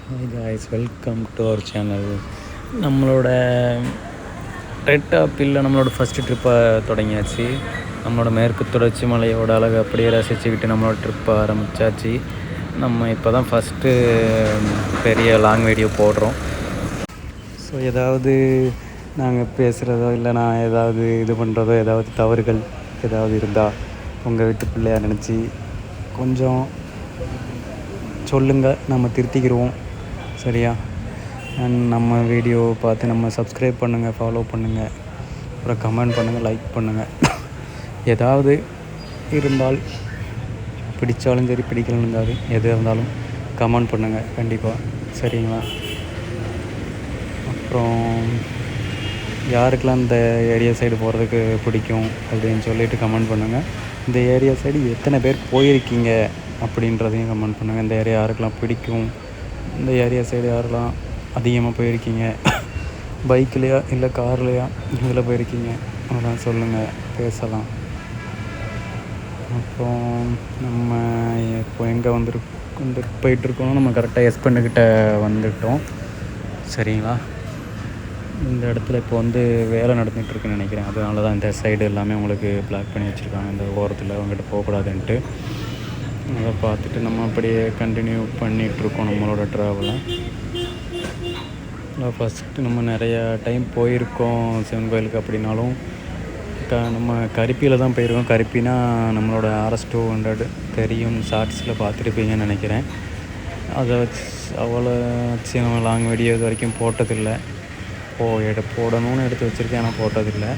Hi guys, welcome to our channel. நம்மளோட red டாப்பில் நம்மளோட ஃபஸ்ட்டு ட்ரிப்பை தொடங்கியாச்சு. நம்மளோட மேற்கு தொடர்ச்சி மலையோட அழகு அப்படியே ரசிச்சுக்கிட்டு நம்மளோட ட்ரிப்பை ஆரம்பித்தாச்சு. நம்ம இப்போ தான் ஃபஸ்ட்டு பெரிய லாங் வீடியோ போடுறோம். ஸோ ஏதாவது நாங்கள் பேசுகிறதோ இல்லை நான் ஏதாவது இது பண்ணுறதோ ஏதாவது தவறுகள் ஏதாவது இருந்தால் உங்கள் வீட்டு பிள்ளையாக நினச்சி கொஞ்சம் சொல்லுங்கள், நம்ம திருத்திக்கிடுவோம். சரியா? அண்ட் நம்ம வீடியோ பார்த்து நம்ம சப்ஸ்கிரைப் பண்ணுங்கள், ஃபாலோ பண்ணுங்கள், அப்புறம் கமெண்ட் பண்ணுங்கள், லைக் பண்ணுங்கள். ஏதாவது இருந்தால் பிடித்தாலும் சரி, பிடிக்கலன்னு இருந்தாலும் எது இருந்தாலும் கமெண்ட் பண்ணுங்கள் கண்டிப்பாக. சரிங்களா? அப்புறம் யாருக்கெல்லாம் இந்த ஏரியா சைடு போகிறதுக்கு பிடிக்கும் அப்படின்னு சொல்லிட்டு கமெண்ட் பண்ணுங்கள். இந்த ஏரியா சைடு எத்தனை பேர் போயிருக்கீங்க அப்படின்றதையும் கமெண்ட் பண்ணுங்கள். இந்த ஏரியா யாருக்கெல்லாம் பிடிக்கும், இந்த ஏரியா சைடு யாரெல்லாம் அதிகமாக போயிருக்கீங்க, பைக்லையா இல்லை கார்லையா இதில் போயிருக்கீங்க அதெல்லாம் சொல்லுங்கள், பேசலாம். அப்புறம் நம்ம இப்போ எங்கே போயிட்டுருக்கோம், நம்ம கரெக்டாக எஸ்பெண்டுக்கிட்ட வந்துட்டோம். சரிங்களா? இந்த இடத்துல இப்போ வேலை நடந்துகிட்ருக்குன்னு நினைக்கிறேன். அதனால தான் இந்த சைடு எல்லாமே உங்களுக்கு பிளாக் பண்ணி வச்சுருக்காங்க. இந்த ஓரத்தில் அவங்ககிட்ட போகக்கூடாதுன்ட்டு. அதை பார்த்துட்டு நம்ம அப்படியே கண்டினியூ பண்ணிகிட்ருக்கோம் நம்மளோட ட்ராவலை. ஃபஸ்ட்டு நம்ம நிறையா டைம் போயிருக்கோம் சிவன் கோயிலுக்கு. அப்படின்னாலும் நம்ம கரிப்பியில் தான் போயிருக்கோம். கரிப்பினா நம்மளோட RS200 தெரியும், ஷார்ட்ஸில் பார்த்துருப்பீங்கன்னு நினைக்கிறேன். அதை வச்சு அவ்வளோ வச்சு நம்ம லாங் வீடியோ இது வரைக்கும் போட்டதில்லை. போடணும்னு எடுத்து வச்சுருக்கேன், ஆனால் போட்டதில்லை.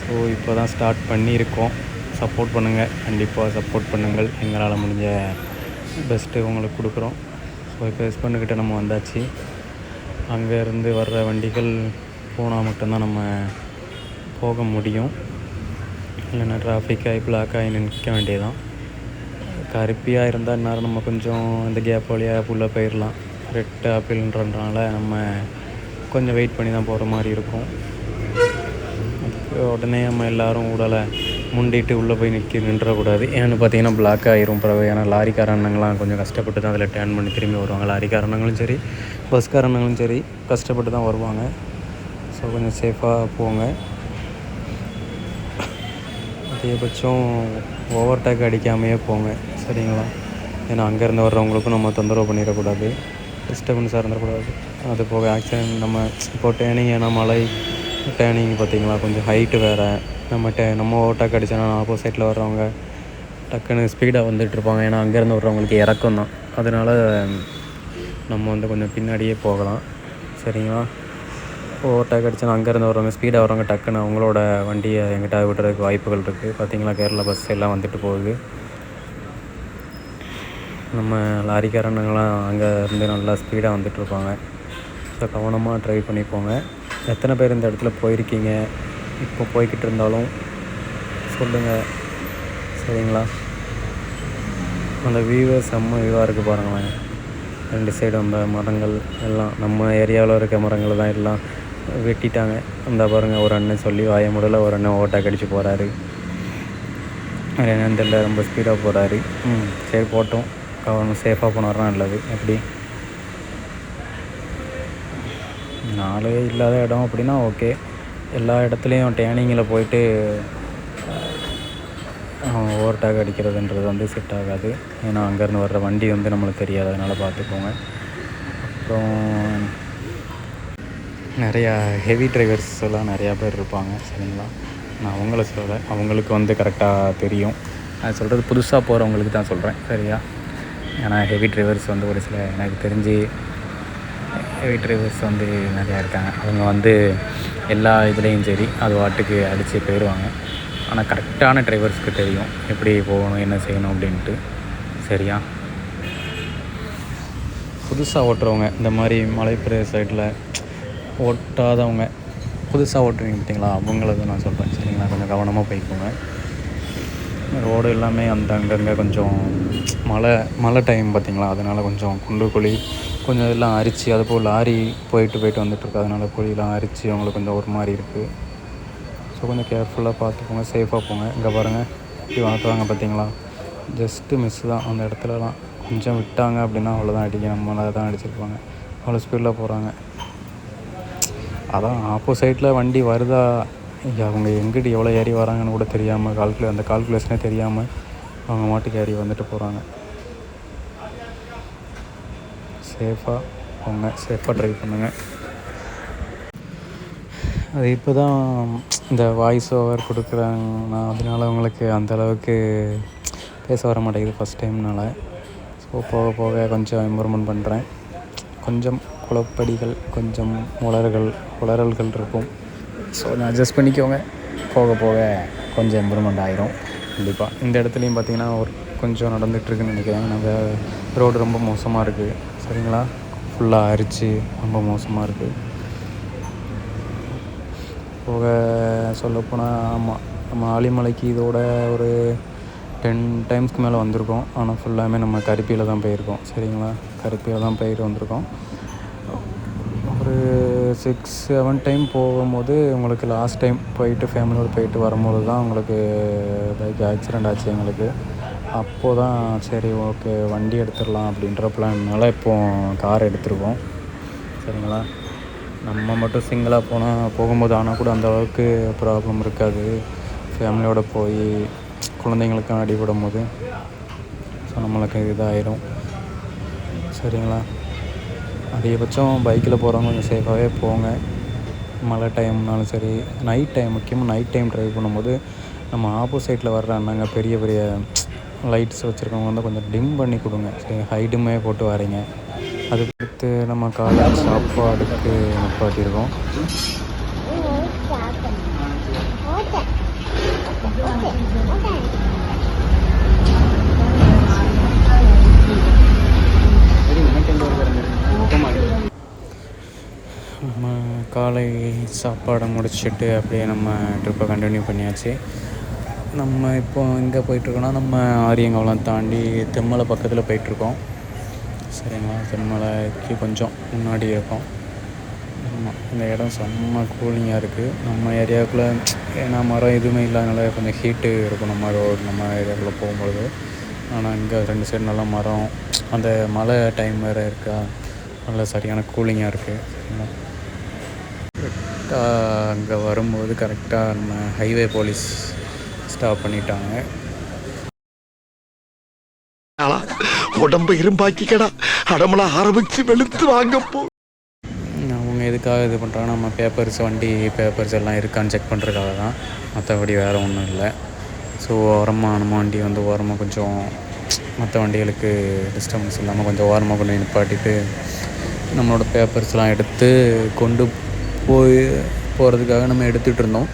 ஸோ இப்போ தான் ஸ்டார்ட் பண்ணியிருக்கோம். சப்போர்ட் பண்ணுங்கள், கண்டிப்பாக சப்போர்ட் பண்ணுங்கள். எங்களால் முடிஞ்ச பெஸ்ட்டு உங்களுக்கு கொடுக்குறோம். ஸோ இப்போ எஸ்பெண்டுக்கிட்ட நம்ம வந்தாச்சு. அங்கேருந்து வர்ற வண்டிகள் போனால் மட்டும்தான் நம்ம போக முடியும். இல்லைன்னா டிராஃபிக் ஆகி பிளாக் ஆகி நிற்க வேண்டியதான். கருப்பியாக இருந்தால் நேரம் நம்ம கொஞ்சம் இந்த கேப் வழியாக உள்ளே போயிடலாம். ரெட் ஆப்பிள்ன்றதுனால நம்ம கொஞ்சம் வெயிட் பண்ணி தான் போகிற மாதிரி இருக்கும். உடனே நம்ம எல்லோரும் உடலை முண்டிட்டு உள்ளே போய் நின்றக்கூடாது. ஏன்னு பார்த்தீங்கன்னா பிளாக் ஆகிரும் பிறகு. ஏன்னா லாரிக்காரண்ணங்களாம் கொஞ்சம் கஷ்டப்பட்டு தான் அதில் டேர்ன் பண்ணி திரும்பி வருவாங்க. லாரிக்காரண்ணங்களும் சரி, பஸ்காரண்ணங்களும் சரி கஷ்டப்பட்டு தான் வருவாங்க. ஸோ கொஞ்சம் சேஃபாக போங்க. அதிகபட்சம் ஓவர்டேக் அடிக்காமையே போங்க. சரிங்களா? ஏன்னா அங்கேருந்து வர்றவங்களுக்கும் நம்ம தொந்தரவு பண்ணிடக்கூடாது, டிஸ்டர்பன்ஸாக இருந்துடக்கூடாது. அது போக ஆக்சிடென்ட் நம்ம இப்போ டேர்னிங், ஏன்னா மலை டேர்னிங் பார்த்திங்களா கொஞ்சம் ஹைட்டு வேறு. நம்ம ஓவர்டேக் அடித்தோன்னா ஆப்போசிட்டில் வர்றவங்க டக்குன்னு ஸ்பீடாக வந்துட்டுருப்பாங்க. ஏன்னா அங்கேருந்து வர்றவங்களுக்கு இறக்கம் தான். அதனால் நம்ம கொஞ்சம் பின்னாடியே போகலாம். சரிங்களா? ஓவர்டேக் அடித்தோன்னா அங்கேருந்து வர்றவங்க ஸ்பீடாக வர்றவங்க டக்குன்னு அவங்களோட வண்டியை எங்கிட்ட விட்டுறதுக்கு வாய்ப்புகள் இருக்குது. பார்த்திங்களா, கேரளா பஸ் எல்லாம் வந்துட்டு போகுது. நம்ம லாரிக்காரனுங்களாம் அங்கே இருந்து நல்லா ஸ்பீடாக வந்துட்டுருப்பாங்க. ஸோ கவனமாக ட்ரைவ் பண்ணி போங்க. எத்தனை பேர் இந்த இடத்துல போயிருக்கீங்க, இப்போ போய்கிட்டு இருந்தாலும் சொல்லுங்கள். சரிங்களா? அந்த வியூவை செம்ம வியூவாக இருக்குது பாருங்களேன். 2 சைடு அந்த மரங்கள் எல்லாம் நம்ம ஏரியாவில் இருக்க மரங்கள் தான் எல்லாம் வெட்டிட்டாங்க. அந்த பாருங்கள், ஒரு அண்ணன் சொல்லி வாய முடியல, ஒரு அண்ணன் ஓட்டாக் அடித்து போகிறாரு. என்னன்னு தெரியல, ரொம்ப ஸ்பீடாக போகிறாரு. சரி போட்டோம், கவனம் சேஃபாக போனார்னா நல்லது. எப்படி நாளே இல்லாத இடம் அப்படின்னா ஓகே. எல்லா இடத்துலையும் டேர்னிங்கில் போயிட்டு ஓவர்டேக் அடிக்கிறதுன்றது செட் ஆகாது. ஏன்னா அங்கேருந்து வர்ற வண்டி நம்மளுக்கு தெரியாது, அதனால் பார்த்துக்கோங்க. அப்புறம் நிறையா ஹெவி டிரைவர்ஸ் எல்லாம் நிறையா பேர் இருப்பாங்க. சரிங்களா? நான் அவங்கள சொல்ல, அவங்களுக்கு கரெக்டாக தெரியும். நான் சொல்கிறது புதுசாக போகிறவங்களுக்கு தான் சொல்கிறேன். சரியா? ஏன்னா ஹெவி டிரைவர்ஸ் ஒரு சில எனக்கு தெரிஞ்சு ஹெவி டிரைவர்ஸ் நிறையா இருக்காங்க. அவங்க எல்லா இதுலேயும் சரி அது வாட்டுக்கு அடித்து போயிடுவாங்க. ஆனால் கரெக்டான டிரைவர்ஸ்க்கு தெரியும் எப்படி போகணும், என்ன செய்யணும் அப்படின்ட்டு. சரியா? புதுசாக ஓட்டுறவங்க, இந்த மாதிரி மலைப்பிரதேச சைடில் ஓட்டாதவங்க, புதுசாக ஓட்டுவீங்க பார்த்தீங்களா, அவங்கள நான் சொல்கிறேன். சரிங்களா? கொஞ்சம் கவனமாக போய்க்கோங்க. ரோடு எல்லாமே அங்கங்கே கொஞ்சம் மழை டைம் பார்த்திங்களா, அதனால் கொஞ்சம் குண்டு குழி கொஞ்சம் இதெல்லாம் அரிச்சு, அதுபோல் லாரி போயிட்டு வந்துட்டுருக்கு. அதனால் குழியெலாம் அரிச்சு அவங்களுக்கு கொஞ்சம் ஒரு மாதிரி இருக்குது. ஸோ கொஞ்சம் கேர்ஃபுல்லாக பார்த்துக்கோங்க, சேஃபாக போங்க. இங்கே பாருங்கள், இப்படி வாங்க பார்த்தீங்களா, ஜஸ்ட்டு மிஸ் தான் அந்த இடத்துலலாம். கொஞ்சம் விட்டாங்க அப்படின்னா அவ்வளோதான் அடிக்க, நம்மளை தான் அடிச்சிருப்பாங்க. அவ்வளோ ஸ்பீடில் போகிறாங்க. அதான் ஆப்போசைட்டில் வண்டி வருதா, அவங்க எங்கிட்டு எவ்வளோ ஏறி வராங்கன்னு கூட தெரியாமல், அந்த கால்குலேஷனே தெரியாமல் அவங்க மாட்டுக்கு ஏறி வந்துட்டு போகிறாங்க. சேஃபாக போங்க, சேஃபாக ட்ரைவ் பண்ணுங்கள். அது இப்போ தான் இந்த வாய்ஸ் ஓவர் கொடுக்குறாங்கன்னா, அதனால அவங்களுக்கு அந்தளவுக்கு பேச வர மாட்டேங்குது ஃபஸ்ட் டைம்னால். ஸோ போக போக கொஞ்சம் இம்ப்ரூவ்மெண்ட் பண்ணுறேன். கொஞ்சம் குழப்படிகள், கொஞ்சம் உளறல்கள் இருக்கும். ஸோ நான் அட்ஜஸ்ட் பண்ணிக்கோங்க. போக போக கொஞ்சம் இம்ப்ரூவ்மெண்ட் ஆகிரும் கண்டிப்பாக. இந்த இடத்துலையும் பார்த்திங்கன்னா கொஞ்சம் நடந்துகிட்ருக்குன்னு நினைக்கிறேன். நாங்கள் ரோடு ரொம்ப மோசமாக இருக்குது சரிங்களா, ஃபுல்லாக அரிச்சு ரொம்ப மோசமாக இருக்குது. போக சொல்லப்போனால் ஆமாம், நம்ம ஆலிமலைக்கு இதோட ஒரு 10 டைம்ஸ்க்கு மேலே வந்திருக்கோம். ஆனால் ஃபுல்லாமே நம்ம கருப்பியில் தான் போயிருக்கோம் சரிங்களா, கருப்பியில் தான் போயிட்டு வந்திருக்கோம். ஒரு 6-7 டைம் போகும்போது உங்களுக்கு லாஸ்ட் டைம் போயிட்டு ஃபேமிலியோடு போயிட்டு வரும்போது தான் உங்களுக்கு பைக் ஆக்சிடெண்ட் ஆச்சு எங்களுக்கு. அப்போது தான் சரி ஓகே வண்டி எடுத்துடலாம் அப்படின்ற பிளான்னால இப்போது கார் எடுத்துருக்கோம் சரிங்களா. நம்ம மட்டும் சிங்கிளாக போகும்போது ஆனால் கூட அந்தளவுக்கு ப்ராப்ளம் இருக்காது. ஃபேமிலியோடு போய் குழந்தைங்களுக்கும் அடிபடும் போது ஸோ நம்மளுக்கு இதாகிடும் சரிங்களா. அதிகபட்சம் பைக்கில் போகிறவங்க கொஞ்சம் சேஃபாகவே போங்க. மழை டைம்னாலும் சரி, நைட் டைம், முக்கியமாக நைட் டைம் ட்ரைவ் பண்ணும்போது நம்ம ஆப்போசைட்டில் வர்ற அண்ணங்க பெரிய பெரிய லைட்ஸ் வச்சுருக்கவங்க வந்து கொஞ்சம் டிம் பண்ணி கொடுங்க சரி. ஹைடுமே போட்டு வரீங்க. அதுக்கடுத்து நம்ம காலையில் சாப்பாடுக்கு நிப்பாட்டியிருக்கோம். நம்ம காலை சாப்பாடை முடிச்சுட்டு அப்படியே நம்ம ட்ரிப்பை கண்டினியூ பண்ணியாச்சு. நம்ம இப்போ எங்கே போயிட்டுருக்கோன்னா, நம்ம ஆரியங்காவலம் தாண்டி தெம்மலை பக்கத்தில் போயிட்டுருக்கோம் சரிங்களா. தெம்மலைக்கு கொஞ்சம் முன்னாடி இருக்கோம். ஆமாம், இந்த இடம் செம்ம கூலிங்காக இருக்குது. நம்ம ஏரியாவுக்குள்ளே ஏன்னா மரம் எதுவுமே இல்லாதனால கொஞ்சம் ஹீட்டு இருக்கும் நம்ம ஏரியாவுக்குள்ளே போகும்பொழுது. ஆனால் இங்கே 2 சைடு நல்லா மரம், அந்த மழை டைம் வேறு இருக்கா, நல்லா சரியான கூலிங்காக இருக்குது சரிங்களா. கரெக்டாக அங்கே வரும்போது கரெக்டாக நம்ம ஹைவே போலீஸ் ஸ்டாப் பண்ணிட்டாங்க. உடம்பு இரும்பாக்கிக்கடா, அடமலா ஆரம்பிச்சு வெளுத்து வாங்கப்போ. அவங்க எதுக்காக இது பண்ணுறாங்கன்னா, நம்ம வண்டி பேப்பர்ஸ் எல்லாம் இருக்கான்னு செக் பண்ணுறதுக்காக தான், மற்றபடி வேறு ஒன்றும் இல்லை. ஸோ ஓரமாக நம்ம வண்டி வந்து ஓரமாக கொஞ்சம் மற்ற வண்டிகளுக்கு டிஸ்டர்பன்ஸ் இல்லாமல் கொஞ்சம் ஓரமாக கொண்டு நிப்பாட்டிட்டு நம்மளோட பேப்பர்ஸ்லாம் எடுத்து கொண்டு போகிறதுக்காக நம்ம எடுத்துகிட்டு இருந்தோம்.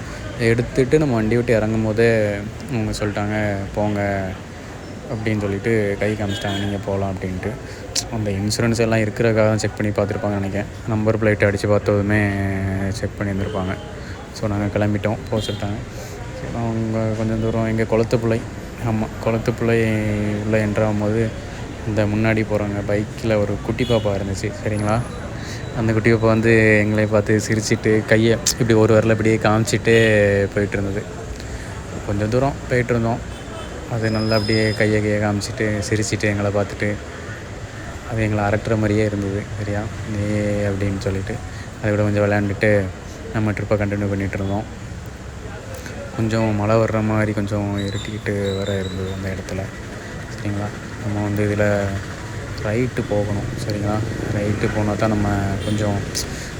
எடுத்துகிட்டு நம்ம வண்டி விட்டு இறங்கும் போதே அவங்க சொல்லிட்டாங்க போங்க அப்படின்னு சொல்லிட்டு கை காமிச்சிட்டாங்க, நீங்கள் போகலாம் அப்படின்ட்டு. அந்த இன்சூரன்ஸ் எல்லாம் இருக்கிறதுக்காக தான் செக் பண்ணி பார்த்துருப்பாங்கன்னு நினைக்கிறேன். நம்பர் பிளேட் அடித்து பார்த்ததுமே செக் பண்ணியிருந்துருப்பாங்க. ஸோ நாங்கள் கிளம்பிட்டோம், போக சொல்லிட்டாங்க. அவங்க கொஞ்சம் தூரம் எங்கள் குளத்துப்பிள்ளை, ஆமாம் குளத்துப்பிள்ளை உள்ளே என்ட்ராகும் போது இந்த முன்னாடி போகிறாங்க பைக்கில் ஒரு குட்டி பாப்பா இருந்துச்சு சரிங்களா. அந்த குட்டி பாப்பா வந்து எங்களை பார்த்து சிரிச்சிட்டு கையை இப்படி ஒரு வரல இப்படியே காமிச்சிட்டு போயிட்டு இருந்தது. கொஞ்சம் தூரம் போயிட்டுருந்தோம், அது நல்லா அப்படியே கையை காமிச்சிட்டு சிரிச்சிட்டு எங்களை பார்த்துட்டு அது எங்களை அரட்டுற மாதிரியே இருந்தது சரியா. அப்படின்னு சொல்லிட்டு அதை விட கொஞ்சம் விளையாண்டுட்டு நம்ம ட்ரிப்பை கண்டினியூ பண்ணிகிட்டு இருந்தோம். கொஞ்சம் மழை வர்ற மாதிரி கொஞ்சம் இருட்டிக்கிட்டு வர இருந்தது அந்த இடத்துல சரிங்களா. நம்ம வந்து இதில் ரைட்டு போகணும் சரிங்களா. ரைட்டு போனால் தான் நம்ம கொஞ்சம்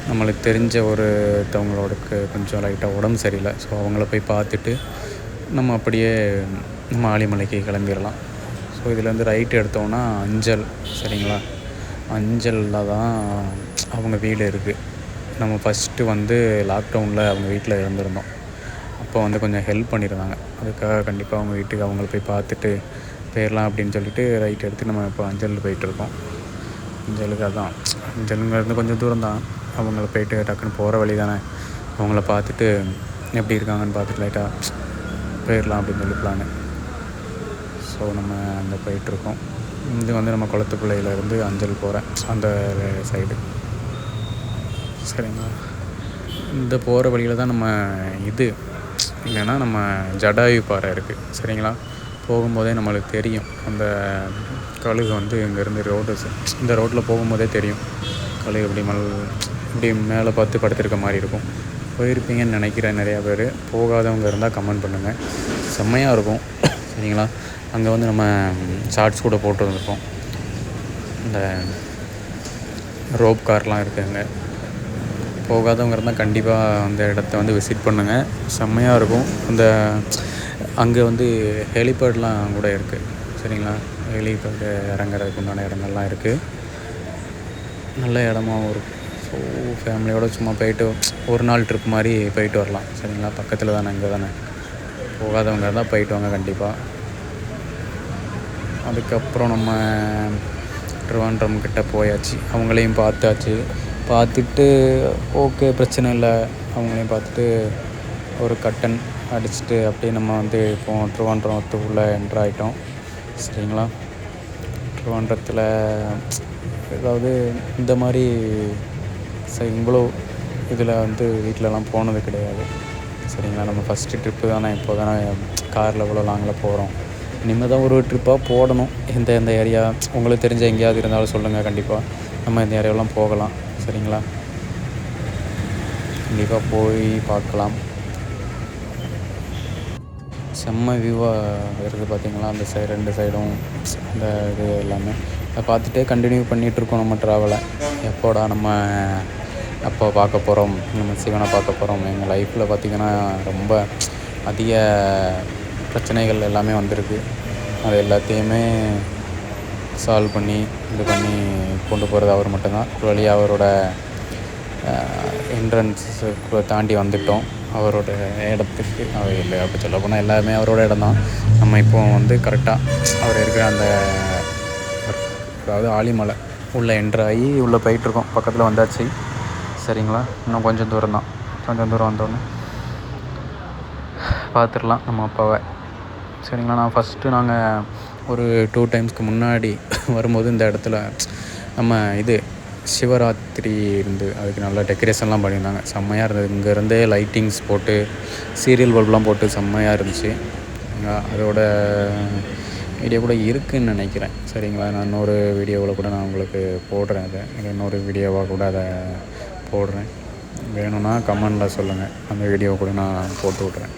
நம்மளுக்கு தெரிஞ்ச ஒருத்தவங்களோடக்கு கொஞ்சம் லைட்டாக உடம்பு சரியில்லை. ஸோ அவங்கள போய் பார்த்துட்டு நம்ம அப்படியே நம்ம ஆலிமலைக்கு கிளம்பிடலாம். ஸோ இதுலேருந்து ரைட்டு எடுத்தோன்னா அஞ்சல் சரிங்களா. அஞ்சலில் தான் அவங்க வீடு இருக்குது. நம்ம ஃபஸ்ட்டு வந்து லாக்டவுனில் அவங்க வீட்டில் இருந்திருந்தோம். அப்போ வந்து கொஞ்சம் ஹெல்ப் பண்ணியிருந்தாங்க. அதுக்காக கண்டிப்பாக அவங்க வீட்டுக்கு அவங்கள போய் பார்த்துட்டு போயிடலாம் அப்படின்னு சொல்லிட்டு ரைட் எடுத்து நம்ம இப்போ அஞ்சல் போயிட்டுருக்கோம். அஞ்சலுக்கு அதான், அஞ்சலுங்கிறது கொஞ்சம் தூரம் தான். அவங்கள போயிட்டு டக்குன்னு போகிற வழி தானே, அவங்கள பார்த்துட்டு எப்படி இருக்காங்கன்னு பார்த்துட்டு லைட்டாக போயிடலாம் அப்படின்னு சொல்லி பிளானு. ஸோ நம்ம அங்கே போயிட்டுருக்கோம். இது வந்து நம்ம குளத்துப்பிள்ளையிலேருந்து அஞ்சல் போகிறேன் அந்த சைடு சரிங்களா. இந்த போகிற வழியில் தான் நம்ம இது இல்லைன்னா நம்ம ஜடாயு பாறை இருக்குது சரிங்களா. போகும்போதே நம்மளுக்கு தெரியும். அந்த கழுகு வந்து இங்கேருந்து இந்த ரோட்டில் போகும்போதே தெரியும். கழுகு இப்படி மேலே பார்த்து படுத்திருக்க மாதிரி இருக்கும். போயிருப்பீங்கன்னு நினைக்கிறேன் நிறையா பேர். போகாதவங்க இருந்தால் கமெண்ட் பண்ணுங்கள். செம்மையாக இருக்கும். சரிங்களா? அங்கே வந்து நம்ம ஷார்ட்ஸ் கூட போட்டு வந்திருப்போம். இந்த ரோப் கார்லாம் இருக்குதுங்க. போகாதவங்க இருந்தால் கண்டிப்பாக அந்த இடத்த வந்து விசிட் பண்ணுங்கள். செம்மையாக இருக்கும். அங்கே வந்து ஹெலிபேட்லாம் கூட இருக்குது. சரிங்களா? ஹெலிபேடு இறங்குறதுக்கு உண்டான இடங்கள்லாம் இருக்குது. நல்ல இடமாவும் இருக்கும். ஸோ ஃபேமிலியோடு சும்மா போயிட்டு ஒரு நாள் ட்ரிப் மாதிரி போயிட்டு வரலாம். சரிங்களா? பக்கத்தில் தானே, இங்கே தானே. போகாதவங்க இருந்தால் போயிட்டு வாங்க கண்டிப்பாக. அதுக்கப்புறம் நம்ம ட்ரிவாண்ட்ரம் கிட்ட போயாச்சு. அவங்களையும் பார்த்துட்டு ஓகே பிரச்சனை இல்லை. அவங்களையும் பார்த்துட்டு ஒரு கட்டன் அடிச்சுட்டு அப்படியே நம்ம வந்து இப்போது ட்ரிவாண்ட்ரத்துக்குள்ளே என்ட்ரு ஆகிட்டோம். சரிங்களா? ட்ரிவாண்ட்ரத்தில் ஏதாவது இந்த மாதிரி இவ்வளோ இதில் வந்து வீட்டிலலாம் போனது கிடையாது. சரிங்களா? நம்ம ஃபஸ்ட்டு ட்ரிப்பு தானே. இப்போ தானே காரில் இவ்வளோ லாங்கில் போகிறோம். இனிமேல் தான் ஒரு ட்ரிப்பாக போடணும். எந்த ஏரியா உங்களுக்கு தெரிஞ்ச எங்கேயாவது இருந்தாலும் சொல்லுங்கள். கண்டிப்பாக நம்ம இந்த ஏரியாவெலாம் போகலாம். சரிங்களா? கண்டிப்பாக போய் பார்க்கலாம். செம்ம வியூவாக இருக்குது பார்த்திங்களா? அந்த ரெண்டு சைடும் அந்த இது எல்லாமே அதை பார்த்துட்டே கண்டினியூ பண்ணிகிட்ருக்கோம் நம்ம ட்ராவலை. எப்போடா நம்ம அப்போ பார்க்க போகிறோம், நம்ம சிவனை பார்க்க போகிறோம். எங்கள் லைஃப்பில் பார்த்திங்கன்னா ரொம்ப அதிக பிரச்சனைகள் எல்லாமே வந்திருக்கு. அது எல்லாத்தையுமே சால்வ் பண்ணி இது பண்ணி கொண்டு போகிறது அவர் மட்டும்தான். ஒரு வழியாக அவரோட என்ட்ரன்ஸு தாண்டி வந்துவிட்டோம். அவரோட இடத்துக்கு இல்லை அப்படி சொல்ல போனால் எல்லாமே அவரோட இடம் தான். நம்ம இப்போ வந்து கரெக்டாக அவர் இருக்கிற அந்த அதாவது ஆலிமலை உள்ளே என்ட்ராகி உள்ளே போயிட்டுருக்கோம். பக்கத்தில் வந்தாச்சு. சரிங்களா? இன்னும் கொஞ்சம் தூரம் தான். கொஞ்சம் தூரம் வந்தோடனே பார்த்துடலாம் நம்ம அப்பாவை. சரிங்களா? நாங்கள் ஒரு 2 டைம்ஸ்க்கு முன்னாடி வரும்போது இந்த இடத்துல நம்ம சிவராத்திரி இருந்து அதுக்கு நல்லா டெக்கரேஷன்லாம் பண்ணியிருந்தாங்க. செம்மையாக இருந்தது. இங்கேருந்தே லைட்டிங்ஸ் போட்டு சீரியல் பல்ப்லாம் போட்டு செம்மையாக இருந்துச்சு. அதோட வீடியோ கூட இருக்குதுன்னு நினைக்கிறேன். சரிங்களா? நான் இன்னொரு வீடியோவில் கூட நான் உங்களுக்கு போடுறேன். இன்னொரு வீடியோவாக கூட அதை போடுறேன். வேணும்னா கமெண்டில் சொல்லுங்கள். அந்த வீடியோவை கூட நான் போட்டு விட்றேன்.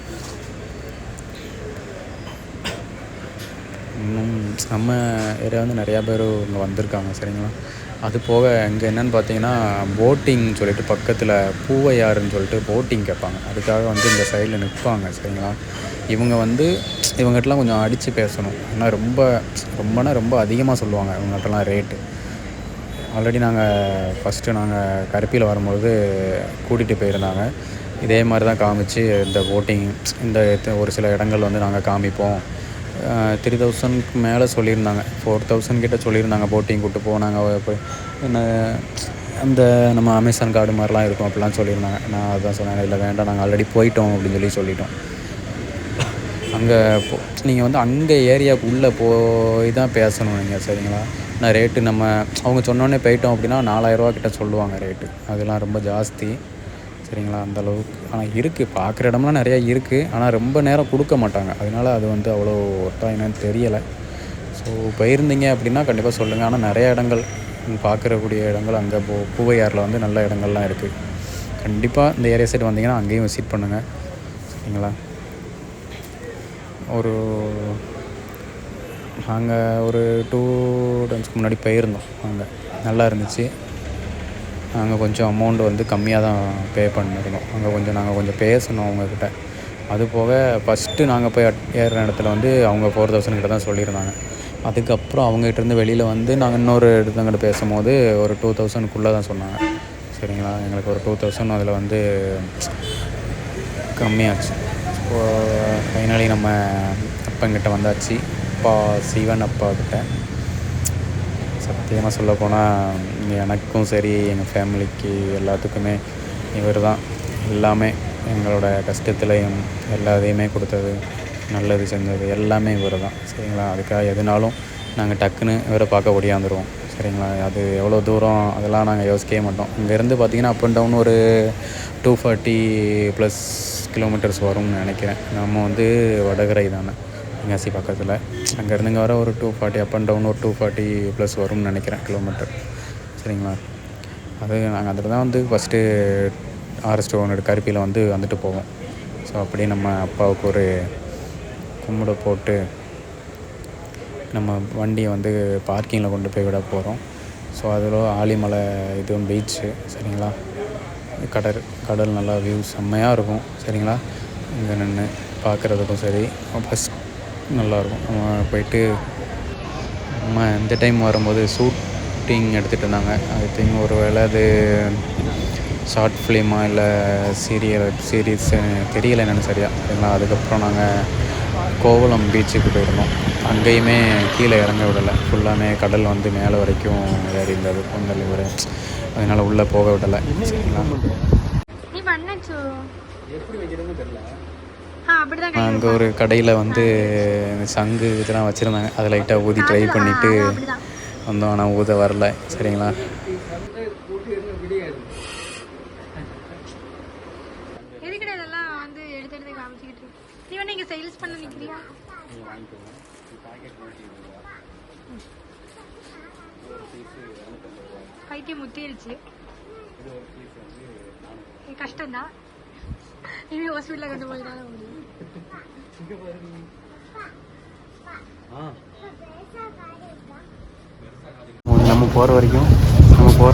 இன்னும் நம்ம ஏரியா வந்து நிறையா பேர் இங்கே வந்திருக்காங்க. சரிங்களா? அது போக இங்கே என்னென்னு பார்த்தீங்கன்னா போட்டிங் சொல்லிட்டு பக்கத்தில் பூவையாறுன்னு சொல்லிட்டு போட்டிங் கேட்பாங்க. அதுக்காக வந்து இந்த சைடில் நிற்பாங்க. சரிங்களா? இவங்ககிட்டலாம் கொஞ்சம் அடித்து பேசணும். ஆனால் ரொம்ப அதிகமாக சொல்லுவாங்க இவங்ககிட்டலாம் ரேட்டு. ஆல்ரெடி ஃபஸ்ட்டு நாங்கள் கருப்பியில் வரும்போது கூட்டிகிட்டு போயிருந்தாங்க. இதே மாதிரி தான் காமிச்சு இந்த போட்டிங் இந்த ஒரு சில இடங்கள் வந்து நாங்கள் காமிப்போம். 3000க்கு மேலே சொல்லியிருந்தாங்க. 4000 கிட்ட சொல்லியிருந்தாங்க. போட்டிங் கூப்பிட்டு போனாங்க. என்ன அந்த நம்ம அமேசான் கார்டு மாதிரிலாம் இருக்கும் அப்படிலாம் சொல்லியிருந்தாங்க. நான் அதுதான் சொன்னேன், இல்லை வேண்டாம், நாங்கள் ஆல்ரெடி போயிட்டோம் அப்படின்னு சொல்லிட்டோம். அங்கே நீங்கள் வந்து அங்கே ஏரியாவுக்குள்ளே போய் தான் பேசணும் நீங்கள். சரிங்களா? நான் ரேட்டு அவங்க சொன்னோன்னே போயிட்டோம் அப்படின்னா 4000 கிட்ட சொல்லுவாங்க ரேட்டு. அதெல்லாம் ரொம்ப ஜாஸ்தி. சரிங்களா? அந்தளவுக்கு ஆனால் இருக்குது. பார்க்குற இடம்லாம் நிறையா இருக்குது. ஆனால் ரொம்ப நேரம் கொடுக்க மாட்டாங்க. அதனால் அது வந்து அவ்வளோ ஒர்த்தாக என்னன்னு தெரியலை. ஸோ போயிருந்தீங்க அப்படின்னா கண்டிப்பாக சொல்லுங்கள். ஆனால் நிறையா இடங்கள் பார்க்குறக்கூடிய இடங்கள் அங்கே பூவையாறில் வந்து நல்ல இடங்கள்லாம் இருக்குது. கண்டிப்பாக இந்த ஏரியா சைடு வந்தீங்கன்னா அங்கேயும் விசிட் பண்ணுங்கள். சரிங்களா? நாங்கள் ஒரு 2 டைம்ஸ்க்கு முன்னாடி போயிருந்தோம். அங்கே நல்லா இருந்துச்சு. நாங்கள் கொஞ்சம் அமௌண்ட் வந்து கம்மியாக தான் பே பண்ணியிருந்தோம். நாங்கள் கொஞ்சம் பேசணும் அவங்கக்கிட்ட. அது போக ஃபஸ்ட்டு நாங்கள் போய் ஏறுற இடத்துல வந்து அவங்க 4000 கிட்ட தான் சொல்லியிருந்தாங்க. அதுக்கப்புறம் அவங்ககிட்டருந்து வெளியில் வந்து நாங்கள் இன்னொரு இடத்துங்கிட்ட பேசும்போது ஒரு 2000க்குள்ளே தான் சொன்னாங்க. சரிங்களா? எங்களுக்கு ஒரு 2000 அதில் வந்து கம்மியாச்சு. ஸோ ஃபைனலி நம்ம அப்பங்கிட்ட வந்தாச்சு. சிவன் அப்பாக்கிட்ட. சத்தியமாக சொல்ல போனால் எனக்கும் சரி எங்கள் ஃபேமிலிக்கு எல்லாத்துக்குமே இவர் தான் எல்லாமே. எங்களோட கஷ்டத்துலையும் எல்லாத்தையுமே கொடுத்தது, நல்லது செஞ்சது எல்லாமே இவர் தான். சரிங்களா? அதுக்காக எதுனாலும் நாங்கள் டக்குன்னு இவரை பார்க்க ஓடியாந்துருவோம். சரிங்களா? அது எவ்வளோ தூரம் அதெல்லாம் நாங்கள் யோசிக்கவே மாட்டோம். இங்கேருந்து பார்த்திங்கன்னா அப் அண்ட் டவுன் ஒரு 240+ கிலோமீட்டர்ஸ் வரும்னு நினைக்கிறேன். நம்ம வந்து வடகரை தானே. தென்காசி பக்கத்தில். அங்கேருந்து இங்கே வர ஒரு 240 அப் அண்ட் டவுன் ஒரு 240 ப்ளஸ் வரும்னு நினைக்கிறேன் கிலோமீட்டர். சரிங்களா? அது நாங்கள் அதில் தான் வந்து ஃபஸ்ட்டு RS200 கருப்பியில் வந்துட்டு போவோம். ஸோ அப்படியே நம்ம அப்பாவுக்கு ஒரு கும்பிட போட்டு நம்ம வண்டியை பார்க்கிங்கில் கொண்டு போய் விட போகிறோம். ஸோ அதில் ஆலிமலை இதுவும் பீச்சு. சரிங்களா? கடல் நல்லா வியூ செம்மையாக இருக்கும். சரிங்களா? இங்கே நின்று பார்க்குறதுக்கும் சரி ஃபஸ்ட் நல்லாயிருக்கும். நம்ம போயிட்டு நம்ம இந்த டைம் வரும்போது ஷூட்டிங் எடுத்துகிட்டு இருந்தாங்க. ஐ திங்க் ஒரு வேளை அது ஷார்ட் ஃபிலிமா இல்லை சீரீஸ் தெரியலை என்னென்னு சரியா. சரிங்களா? அதுக்கப்புறம் நாங்கள் கோவளம் பீச்சுக்கு போயிருந்தோம். அங்கேயுமே கீழே இறங்க விடலை. ஃபுல்லாமே கடல் மேலே வரைக்கும் ஏறி இருந்தது பொங்கல் விட. அதனால் உள்ளே போக விடலை. சரிங்களா? அங்கே ஒரு கடையில் சங்கு இதெல்லாம் வச்சுருந்தாங்க. அதை லைட்டாக ஊதி ட்ரை பண்ணிவிட்டு வந்தோம். ஆனால் ஊத வரல. சரிங்களா? பைத்தியம் முத்திருச்சு. கஷ்டம்தான். இனி ஹாஸ்பிட்டலில் கொண்டு போய் தான் முடியும். நம்ம போகிற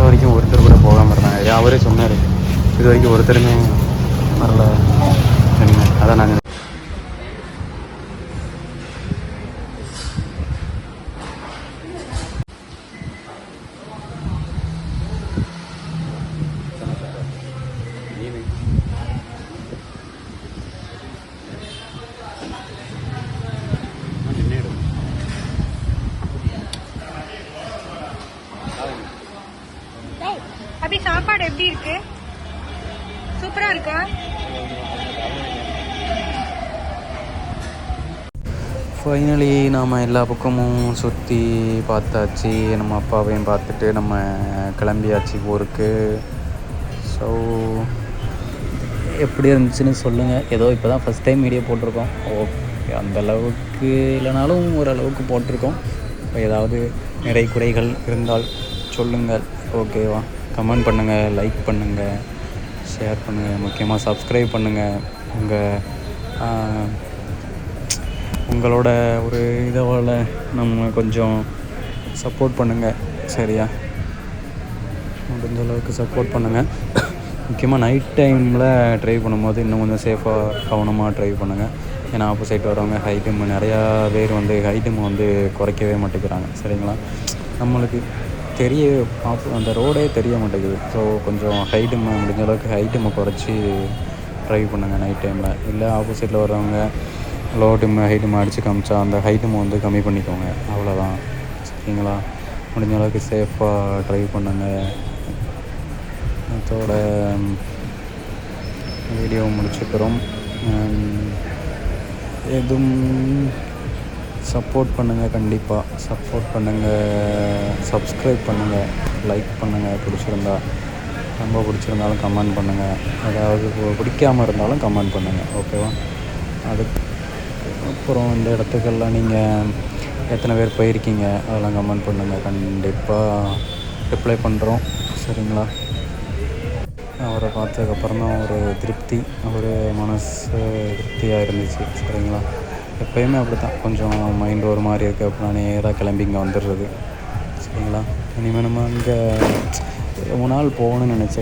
வரைக்கும் ஒருத்தர் கூட போகாமல் இருந்தாங்க. அவரே சொன்னார், இது வரைக்கும் ஒருத்தருமே வரல. சரிங்க, அதான் நாங்கள் அப்படி சாப்பாடு எப்படி இருக்கு? சூப்பரா இருக்கா? ஃபைனலி நாம் எல்லா பக்கமும் சுற்றி பார்த்தாச்சு. நம்ம அப்பாவையும் பார்த்துட்டு நம்ம கிளம்பியாச்சு ஊருக்கு. ஸோ எப்படி இருந்துச்சுன்னு சொல்லுங்கள். ஏதோ இப்போ தான் ஃபஸ்ட் டைம் வீடியோ போட்டிருக்கோம். ஓகே, அந்தளவுக்கு இல்லைனாலும் ஓரளவுக்கு போட்டிருக்கோம். இப்போ ஏதாவது நிறை குறைகள் இருந்தால் சொல்லுங்கள். ஓகேவா? கமெண்ட் பண்ணுங்கள், லைக் பண்ணுங்கள், ஷேர் பண்ணுங்கள், முக்கியமாக சப்ஸ்கிரைப் பண்ணுங்கள். உங்களோட ஒரு இதோட நம்ம கொஞ்சம் சப்போர்ட் பண்ணுங்கள். சரியா? முடிஞ்ச அளவுக்கு சப்போர்ட் பண்ணுங்கள். முக்கியமாக நைட் டைமில் ட்ரைவ் பண்ணும்போது இன்னும் கொஞ்சம் சேஃபாக கவனமாக ட்ரைவ் பண்ணுங்கள். ஏன்னா ஆப்போசைட் வரவங்க ஹைட்டம் நிறையா பேர் ஹைட்டம் குறைக்கவே மாட்டேங்கிறாங்க. சரிங்களா? நம்மளுக்கு அந்த ரோடே தெரிய மாட்டேங்குது. ஸோ கொஞ்சம் ஹைட்டம் முடிஞ்ச அளவுக்கு ஹைட்டமை குறைச்சி ட்ரைவ் பண்ணுங்கள் நைட் டைமில். இல்லை ஆப்போசிட்டில் வர்றவங்க லோ டிம் ஹைட்டம் அடித்து காமிச்சா அந்த ஹைட்டம் கம்மி பண்ணிக்கோங்க. அவ்வளோதான். சரிங்களா? முடிஞ்ச அளவுக்கு சேஃபாக ட்ரைவ் பண்ணுங்கள். இதோட வீடியோ முடிச்சுக்கிறோம். எதுவும் சப்போர்ட் பண்ணுங்கள், கண்டிப்பாக சப்போர்ட் பண்ணுங்கள், சப்ஸ்கிரைப் பண்ணுங்கள், லைக் பண்ணுங்கள். பிடிச்சிருந்தா ரொம்ப பிடிச்சிருந்தாலும் கமெண்ட் பண்ணுங்கள். அதாவது பிடிக்காமல் இருந்தாலும் கமெண்ட் பண்ணுங்கள். ஓகேவா? அப்புறம் இந்த இடத்துக்கெல்லாம் நீங்கள் எத்தனை பேர் போயிருக்கீங்க அதெல்லாம் கமெண்ட் பண்ணுங்கள். கண்டிப்பாக ரிப்ளை பண்ணுறோம். சரிங்களா? அவரை பார்த்ததுக்கப்புறம் தான் ஒரு திருப்தி, ஒரு மனசு திருப்தியாக இருந்துச்சு. சரிங்களா? எப்போயுமே அப்படி தான். கொஞ்சம் மைண்ட் ஒரு மாதிரி இருக்குது அப்படின்னா நேராக கிளம்பி இங்கே வந்துடுறது. சரிங்களா? இனிமேல் நம்ம இங்கே ரொம்ப நாள் போகணும்னு நினச்ச